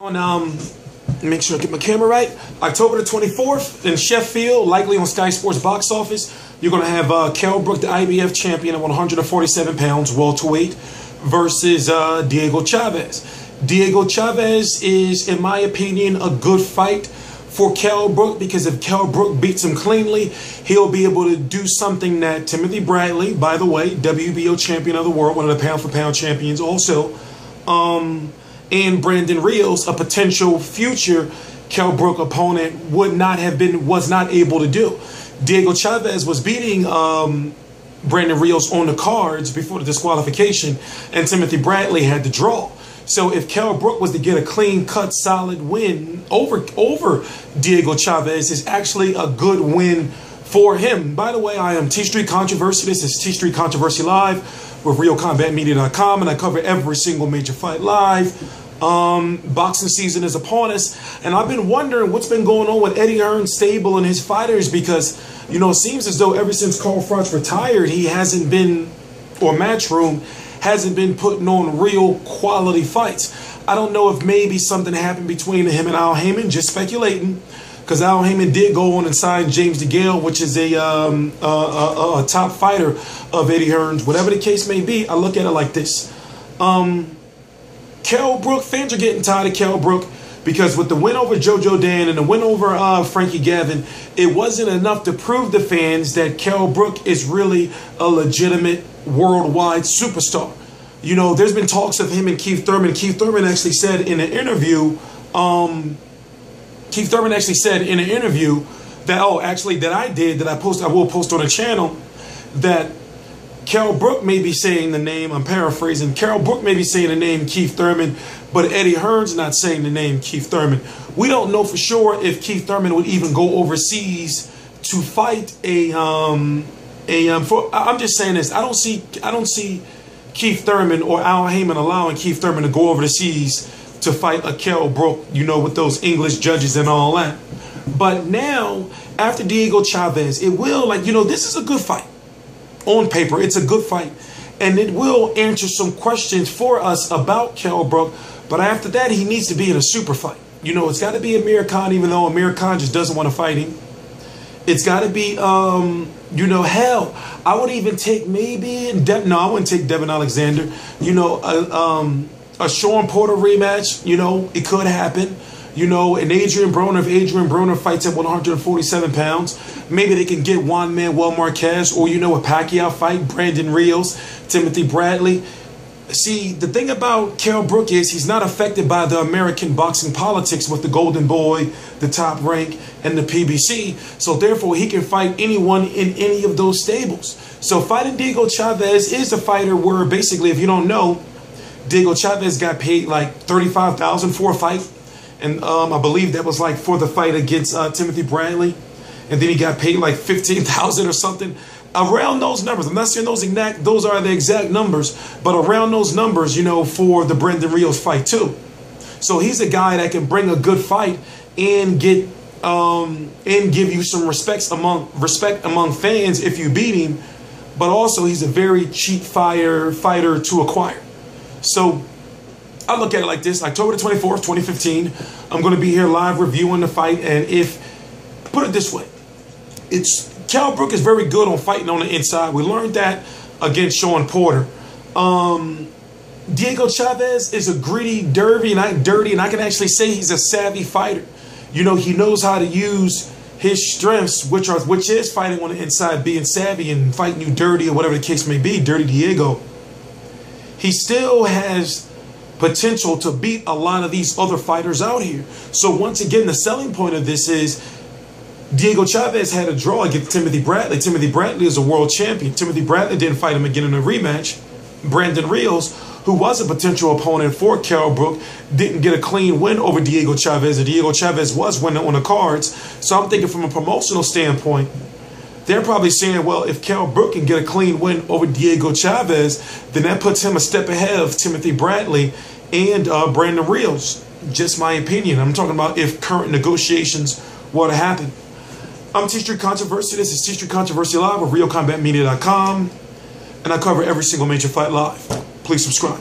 Make sure I get my camera right. October the 24th in Sheffield, likely on Sky Sports box office. You're going to have Kell Brook, the IBF champion at 147 pounds, welterweight, versus Diego Chaves. Diego Chaves is, in my opinion, a good fight for Kell Brook, because if Kell Brook beats him cleanly, he'll be able to do something that Timothy Bradley, by the way, WBO champion of the world, one of the pound-for-pound champions also, and Brandon Rios, a potential future Kell Brook opponent, was not able to do. Diego Chaves was beating Brandon Rios on the cards before the disqualification, and Timothy Bradley had to draw. So if Kell Brook was to get a clean-cut, solid win over Diego Chaves, it's actually a good win for him. By the way, I am TstreeT Controversy. This is TstreeT Controversy Live with RealCombatMedia.com, and I cover every single major fight live. Boxing season is upon us, and I've been wondering what's been going on with Eddie Hearn's stable and his fighters, because, you know, it seems as though ever since Carl Froch retired, he hasn't been, or Matchroom hasn't been putting on real quality fights. I don't know if maybe something happened between him and Al Haymon, just speculating, because Al Haymon did go on and sign James DeGale, which is a top fighter of Eddie Hearn's. Whatever the case may be, I look at it like this. Kell Brook, fans are getting tired of Kell Brook, because with the win over JoJo Dan and the win over Frankie Gavin, it wasn't enough to prove to fans that Kell Brook is really a legitimate worldwide superstar. You know, there's been talks of him and Keith Thurman. Keith Thurman actually said in an interview, that, I will post on the channel, that Kell Brook may be saying the name, I'm paraphrasing, Kell Brook may be saying the name Keith Thurman, but Eddie Hearn's not saying the name Keith Thurman. We don't know for sure if Keith Thurman would even go overseas to fight I'm just saying this, I don't see Keith Thurman or Al Haymon allowing Keith Thurman to go overseas to fight a Kell Brook, you know, with those English judges and all that. But now, after Diego Chaves, it will, like, you know, this is a good fight. On paper, it's a good fight, and it will answer some questions for us about Kell Brook. But after that, he needs to be in a super fight. You know, it's got to be Amir Khan, even though Amir Khan just doesn't want to fight him. It's got to be, you know, hell, I would even take maybe, no, I wouldn't take Devin Alexander. You know, a Sean Porter rematch, you know, it could happen. You know, and Adrian Broner, if Adrian Broner fights at 147 pounds, maybe they can get Juan Manuel Marquez, or, you know, a Pacquiao fight, Brandon Rios, Timothy Bradley. See, the thing about Kell Brook is he's not affected by the American boxing politics with the Golden Boy, the Top Rank, and the PBC. So therefore, he can fight anyone in any of those stables. So fighting Diego Chaves is a fighter where, basically, if you don't know, Diego Chaves got paid like $35,000 for a fight. And I believe that was like for the fight against Timothy Bradley. And then he got paid like $15,000 or something. Around those numbers. I'm not saying those are the exact numbers, but around those numbers, you know, for the Brandon Rios fight too. So he's a guy that can bring a good fight and get and give you some respect among fans if you beat him. But also he's a very cheap fighter to acquire. So I look at it like this: October the 24th, 2015, I'm going to be here live reviewing the fight. And put it this way, Kell Brook is very good on fighting on the inside. We learned that against Sean Porter. Diego Chaves is a gritty, dirty, and I can actually say he's a savvy fighter. You know, he knows how to use his strengths, which is fighting on the inside, being savvy and fighting you dirty, or whatever the case may be, Dirty Diego. He still has potential to beat a lot of these other fighters out here. So once again, the selling point of this is Diego Chaves had a draw against Timothy Bradley. Timothy Bradley is a world champion. Timothy Bradley didn't fight him again in a rematch. Brandon Rios, who was a potential opponent for Kell Brook, didn't get a clean win over Diego Chaves. And Diego Chaves was winning on the cards. So I'm thinking from a promotional standpoint, they're probably saying, well, if Kell Brook can get a clean win over Diego Chaves, then that puts him a step ahead of Timothy Bradley and Brandon Rios. Just my opinion. I'm talking about if current negotiations were to happen. I'm TstreeT Controversy. This is TstreeT Controversy Live with RealCombatMedia.com. And I cover every single major fight live. Please subscribe.